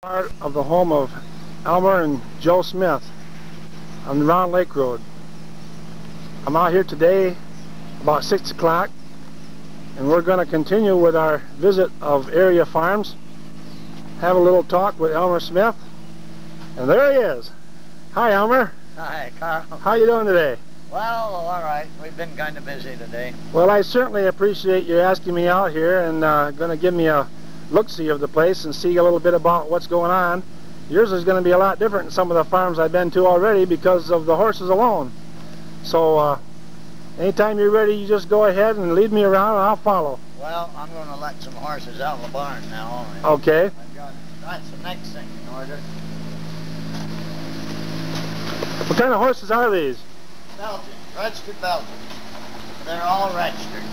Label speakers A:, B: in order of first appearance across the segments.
A: Part of the home of Elmer and Joe Smith on the Round Lake Road. I'm out here today about 6 o'clock, and we're going to continue with our visit of area farms, have a little talk with Elmer Smith, and there he is. Hi, Elmer.
B: Hi, Carl.
A: How you doing today?
B: Well, all right. We've been kind of busy today.
A: Well, I certainly appreciate you asking me out here and going to give me a look-see of the place and see a little bit about what's going on. Yours is going to be a lot different than some of the farms I've been to already because of the horses alone. So anytime you're ready, you just go ahead and lead me around and I'll follow.
B: Well, I'm going to let some horses out of the barn now.
A: Okay.
B: That's the next thing in order.
A: What kind of horses are these?
B: Belgian, registered Belgian. They're all registered.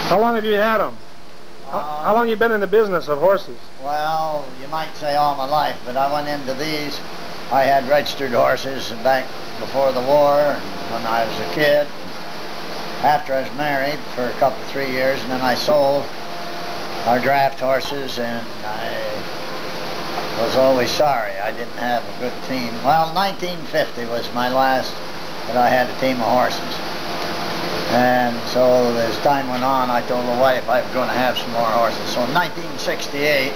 A: How long have you had them? How long have you been in the business of horses?
B: Well, you might say all my life, but I went into these. I had registered horses back before the war, and when I was a kid. After I was married for a couple, 3 years, and then I sold our draft horses, and I was always sorry I didn't have a good team. Well, 1950 was my last that I had a team of horses. And so as time went on, I told the wife I was going to have some more horses. So in 1968,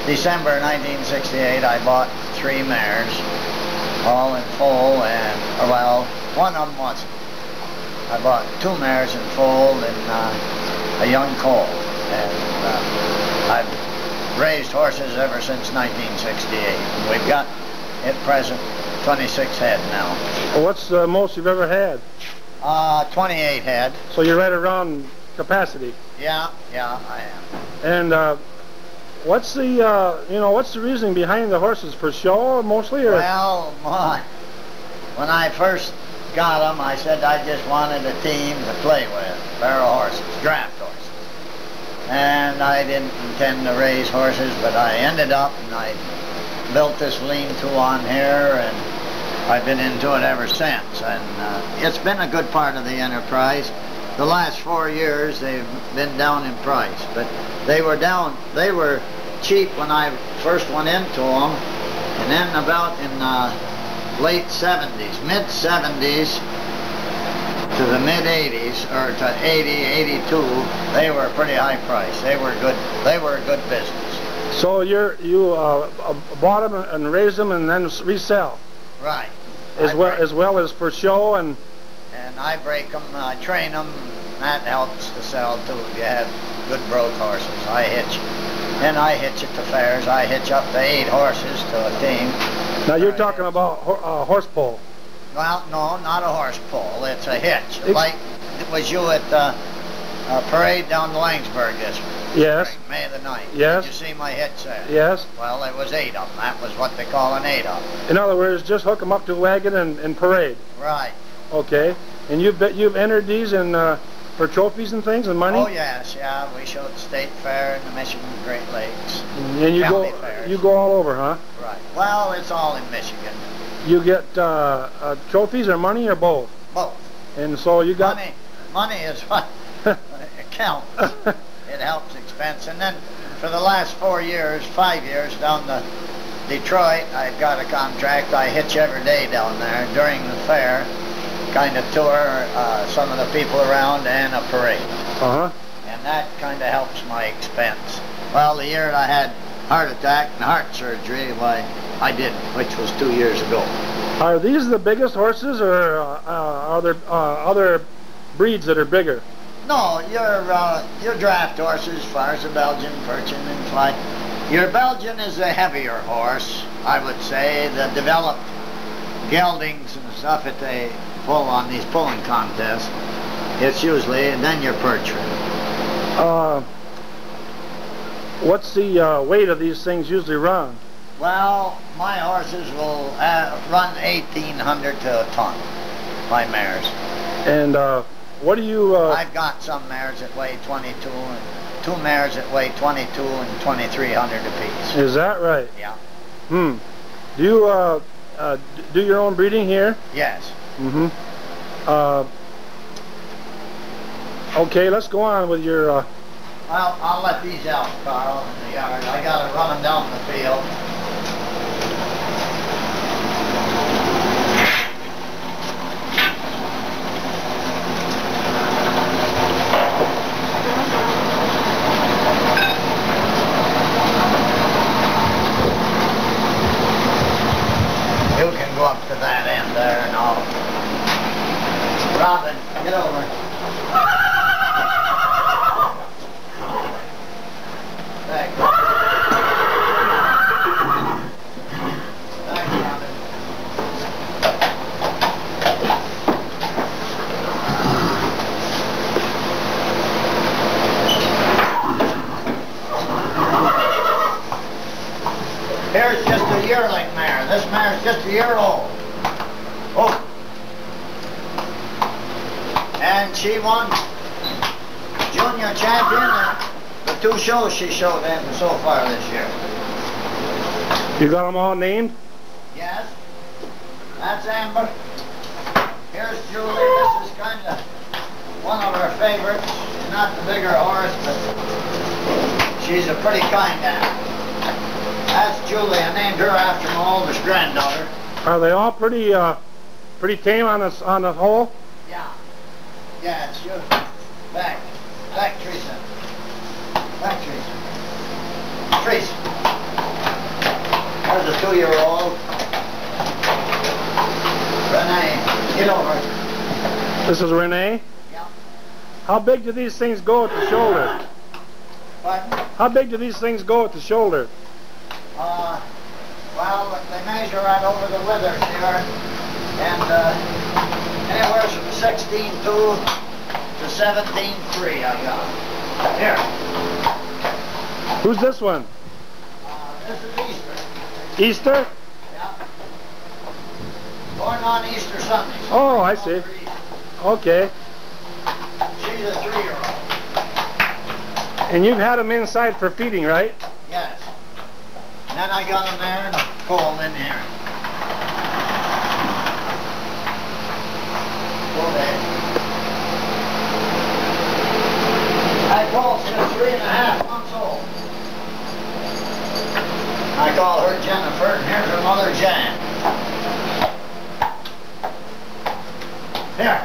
B: December 1968, I bought 3 mares, all in foal, and, well, one of them wasn't. I bought 2 mares in foal and a young colt. And I've raised horses ever since 1968. And we've got, at present, 26 head now.
A: Well, what's the most you've ever had?
B: 28 head.
A: So you're right around capacity.
B: Yeah, I am.
A: And what's the what's the reasoning behind the horses? For show mostly, or?
B: Well, when I first got them, I said I just wanted a team to play with, barrel horses, draft horses. And I didn't intend to raise horses, but I ended up and I built this lean-to on here, and I've been into it ever since, and it's been a good part of the enterprise. The last 4 years they've been down in price, but they were cheap when I first went into them, and then about in the late 70s, mid 70s to the mid 80s, or to 80, 82, they were pretty high price. They were a good business.
A: So you bought them and raised them and then resell.
B: Right.
A: As well as for show, and
B: I break them, I train them, and that helps to sell too. You have good broke horses. I hitch at the fairs. I hitch up to 8 horses to a team.
A: Now you're talking about horse pull.
B: Well, no, not a horse pull. It's a hitch. Like it was you at the parade down in Langsburg this
A: Yes.
B: spring, May the 9th.
A: Yes.
B: Did you see my hitch there?
A: Yes.
B: Well, there was 8 of them. That was what they call an 8 of them.
A: In other words, just hook them up to the wagon and parade.
B: Right.
A: Okay. And you've entered these in for trophies and things and money?
B: Oh yes, yeah. We showed the State Fair and the Michigan Great Lakes.
A: And you go all over, huh?
B: Right. Well, it's all in Michigan.
A: You get trophies or money or both?
B: Both.
A: And so you got
B: money is what counts. It helps expense. And then for the last 5 years down to Detroit, I've got a contract. I hitch every day down there during the fair, kind of tour some of the people around and a parade.
A: Uh-huh.
B: And that kind of helps my expense. Well, the year I had heart attack and heart surgery, why, I didn't, which was 2 years ago.
A: Are these the biggest horses, or are there other breeds that are bigger?
B: No, your draft horses, as far as the Belgian, Persian, and Fly. Your Belgian is a heavier horse, I would say. The developed geldings and stuff that they pull on these pulling contests, it's usually, and then your Persian.
A: What's the weight of these things usually run?
B: Well, my horses will run 1,800 to a ton, my mares.
A: And what do you...
B: I've got some mares that weigh 22, and 2 mares that weigh 22 and 2,300 apiece.
A: Is that right?
B: Yeah.
A: Do you do your own breeding here?
B: Yes.
A: Mm-hmm. Okay, let's go on with your
B: Well, I'll let these out, Carl, in the yard. I gotta run them down the field. You can go up to that end there and I'll... Robin, get over. Back. Back, Robin. Here's just a yearling mare. This mare's just a year old. Oh. And she won junior champion at the 2 shows she showed in so far this year.
A: You got them all named?
B: Yes. That's Amber. Here's Julie. This is kind of one of her favorites. She's not the bigger horse, but she's a pretty kind animal. That's Julie. I named her after my oldest granddaughter.
A: Are they all pretty tame on the whole?
B: Yeah. Yeah, it's you. Back. Back, Teresa. Back, Teresa. Teresa. There's a 2-year-old. Renee, get over.
A: This is Renee?
B: Yeah.
A: How big do these things go at the shoulder?
B: Pardon?
A: How big do these things go at the shoulder?
B: Well, they measure right over the withers here, and anywhere from 16.2 to 17.3 I got. Here.
A: Who's this one?
B: This is Easter.
A: Easter?
B: Yeah. Born on Easter Sunday. So
A: Oh, I see. Okay.
B: She's a 3-year-old.
A: And you've had them inside for feeding, right?
B: Yes. And then I got them there and a cold in here. That colt's just 3.5 months old. I call her Jennifer, and here's her mother, Jan. Here.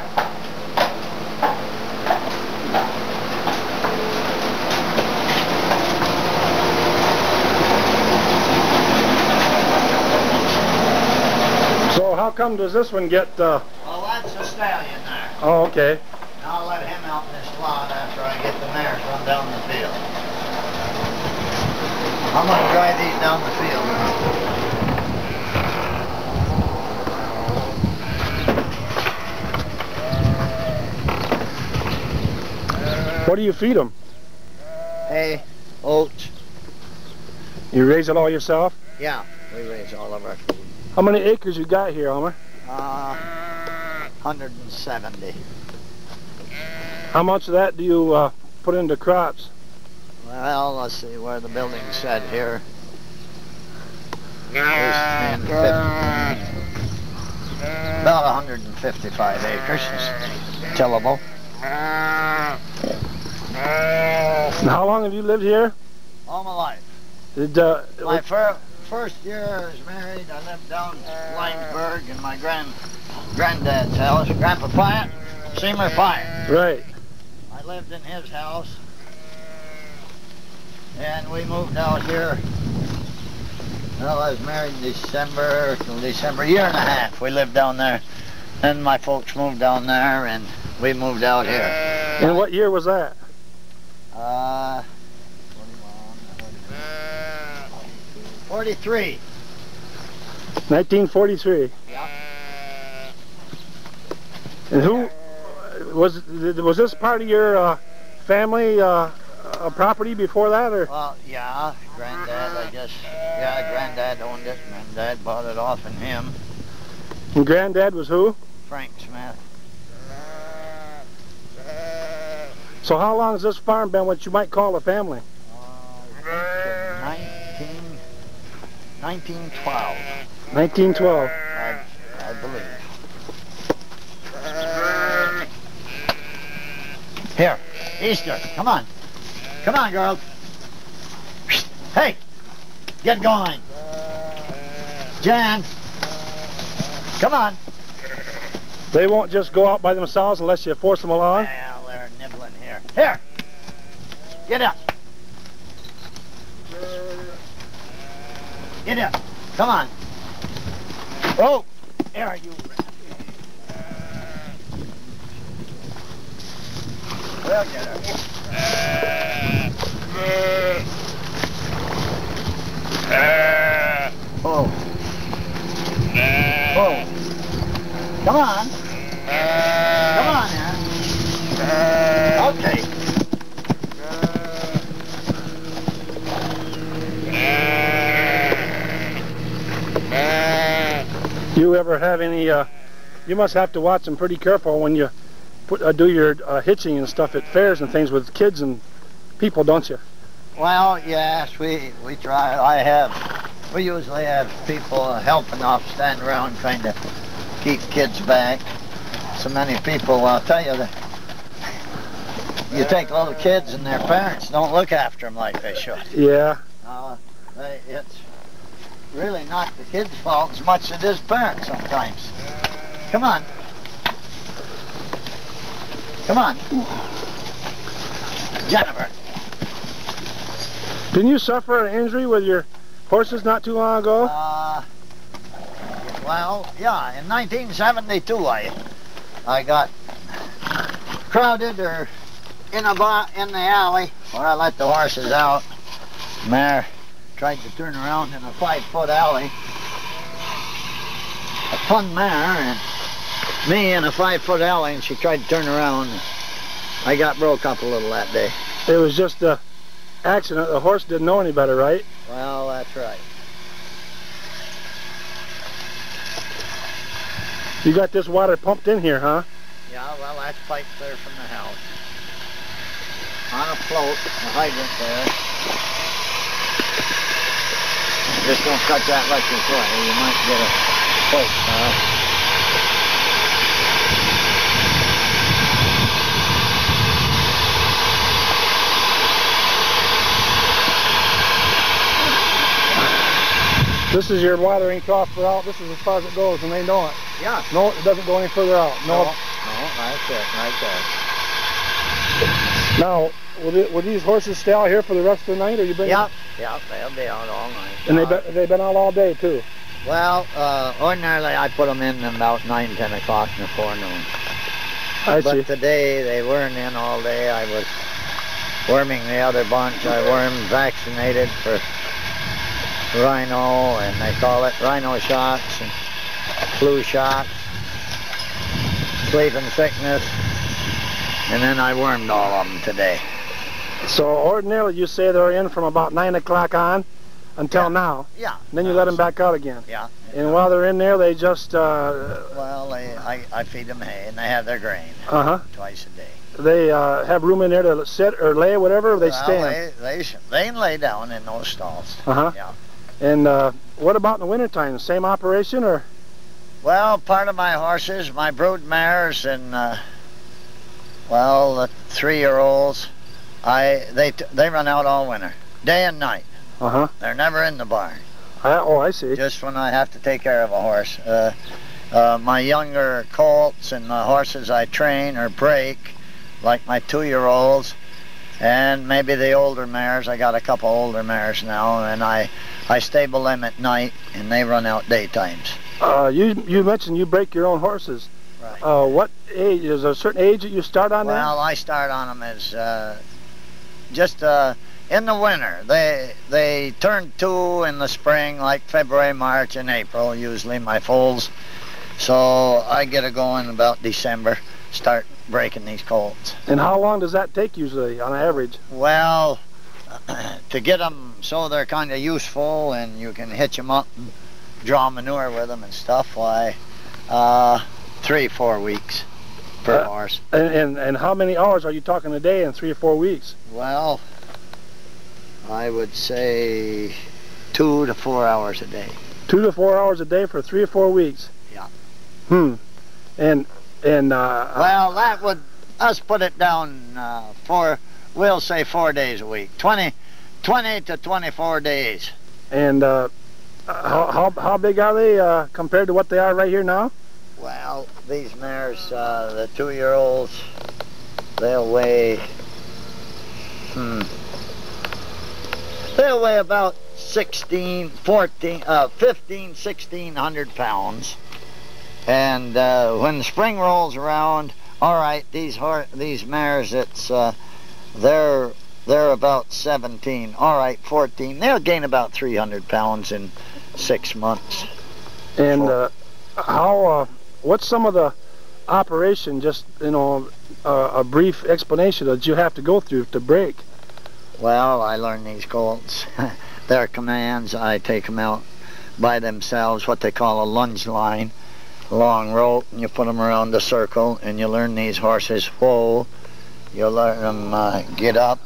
A: So how come does this one get...
B: Well, that's a stallion there.
A: Oh, okay.
B: And I'll let him out in this lot after I get the mares run down the field. I'm going to drive these down the field.
A: What do you feed them?
B: Hay, oats.
A: You raise it all yourself?
B: Yeah, we raise all of our food.
A: How many acres you got here, Elmer?
B: 170.
A: How much of that do you put into crops?
B: Well, let's see where the building's set here. There's 10, 15. About 155 acres is tillable.
A: And how long have you lived here?
B: All my life.
A: Did,
B: My first year I was married, I lived down in Linesburg in my granddad's house, Grandpa Pyatt, Seymour Pyatt.
A: Right.
B: I lived in his house, and we moved out here. Well, I was married December, year and a half. We lived down there. Then my folks moved down there, and we moved out here.
A: And what year was that?
B: 43.
A: 1943.
B: Yeah.
A: And who was this part of your family property before that, or?
B: Well, yeah, Granddad, I guess. Yeah, Granddad owned it. Granddad bought it off of him.
A: And Granddad was who?
B: Frank Smith.
A: So how long has this farm been what you might call a family?
B: 1912.
A: 1912.
B: I believe. Here, Easter, come on. Come on, girls. Hey, get going. Jan, come on.
A: They won't just go out by themselves unless you force them along?
B: Well, they're nibbling here. Here, get up. Get up. Come on. Oh, there you. We'll get her. Oh. Oh. Come on. Come on now. Okay.
A: You ever have any, you must have to watch them pretty careful when you do your hitching and stuff at fairs and things with kids and people, don't you?
B: Well, yes, we try. We usually have people helping off, stand around trying to keep kids back. So many people, I'll tell you, that you take little kids and their parents don't look after them like they should.
A: Yeah.
B: It's really not the kids' fault as much as it is parents sometimes. Come on. Come on. Jennifer.
A: Didn't you suffer an injury with your horses not too long ago?
B: Well, yeah, in 1972 I got crowded or in the alley where I let the horses out. Mare tried to turn around in a 5-foot alley. A fun mare, and me in a 5-foot alley, and she tried to turn around. I got broke up a little that day.
A: It was just a accident. The horse didn't know any better, right?
B: Well, that's right.
A: You got this water pumped in here, huh?
B: Yeah, well, that's piped there from the house. On a float, a hydrant there. Just don't cut that electric wire, you might get a poke.
A: This is your watering trough for out. This is as far as it goes, and they know it.
B: Yeah.
A: No, it doesn't go any further out. No,
B: that's it, right there.
A: Now, will these horses stay out here for the rest of the night, or you bring them?
B: Yep, they'll be out all night.
A: And they've been out all day, too?
B: Well, ordinarily I put them in about 9, 10 o'clock in the forenoon.
A: I see.
B: But today they weren't in all day. I was worming the other bunch. I wormed vaccinated for rhino, and they call it rhino shots and flu shots, sleeping sickness, and then I wormed all of them today.
A: So ordinarily you say they're in from about 9 o'clock on until now.
B: Yeah.
A: And then you let them back out again.
B: Yeah.
A: And while they're in there, they just...
B: well, I feed them hay, and they have their grain twice a day.
A: They have room in there to sit or lay, whatever, or they stand?
B: They can lay down in those stalls. Yeah.
A: And what about in the wintertime? Same operation, or?
B: Well, part of my horses, my brood mares, and well, the 3-year-olds, they run out all winter, day and night. They're never in the barn.
A: Oh, I see.
B: Just when I have to take care of a horse. My younger colts and the horses I train or break, like my 2-year-olds, and maybe the older mares. I got a couple older mares now, and I stable them at night, and they run out daytimes.
A: You mentioned you break your own horses.
B: Right.
A: What age? Is there a certain age that you start on
B: Well, I start on them as just in the winter. They turn 2 in the spring, like February, March, and April, usually my foals. So I get it going about December, start breaking these colts.
A: And how long does that take usually, on average?
B: Well, to get them so they're kind of useful and you can hitch them up and draw manure with them and stuff, why, 3-4 weeks per horse.
A: And how many hours are you talking a day in 3 or 4 weeks?
B: Well, I would say 2 to 4 hours a day.
A: 2 to 4 hours a day for 3 or 4 weeks?
B: Yeah.
A: And
B: well, that would, us put it down for we'll say 4 days a week, 20 to 24 days.
A: And how big are they compared to what they are right here now?
B: Well, these mares, the 2-year-olds, they'll weigh about 1,500 pounds. And when spring rolls around, all right, these mares, it's they're about 17, all right, 14. They'll gain about 300 pounds in 6 months.
A: And what's some of the operation, just, you know, a brief explanation that you have to go through to break?
B: Well, I learned these colts. Their commands, I take them out by themselves, what they call a lunge line, long rope, and you put them around the circle, and you learn these horses whoa, you learn them get up,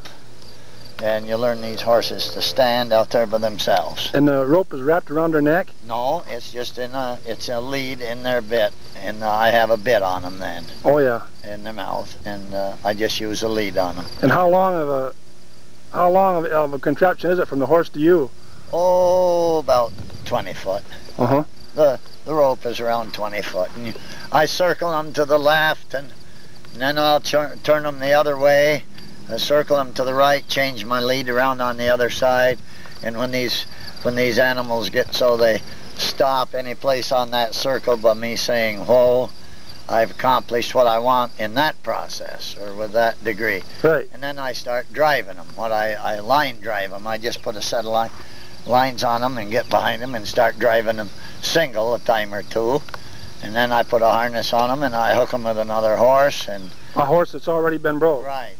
B: and you learn these horses to stand out there by themselves.
A: And the rope is wrapped around their neck?
B: No, it's just it's a lead in their bit, and I have a bit on them then.
A: Oh yeah.
B: In their mouth, and I just use a lead on them.
A: And how long of a contraption is it from the horse to you?
B: Oh, about 20 foot.
A: Uh-huh.
B: The rope is around 20 foot, and I circle them to the left, and then I'll turn them the other way. I circle them to the right, change my lead around on the other side, and when these animals get so they stop any place on that circle by me saying whoa, I've accomplished what I want in that process, or with that degree.
A: Right.
B: And then I start driving them. I line drive them. I just put a set of lines on them and get behind them and start driving them single a time or two. And then I put a harness on them and I hook them with another horse. And
A: a horse that's already been broke?
B: Right,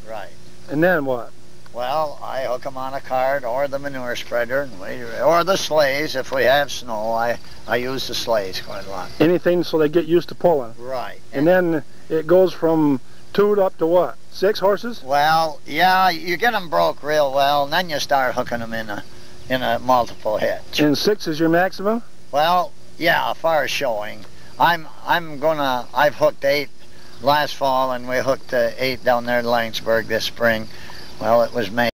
B: right.
A: And then what?
B: Well, I hook them on a cart or the manure spreader, or the sleighs. If we have snow, I use the sleighs quite a lot.
A: Anything so they get used to pulling?
B: Right.
A: And then it goes from 2 up to what? 6 horses?
B: Well, yeah, you get them broke real well, and then you start hooking them in a multiple hitch.
A: And 6 is your maximum?
B: Well, yeah, as far as showing, I've hooked 8 last fall, and we hooked 8 down there in Laingsburg this spring. Well, it was May.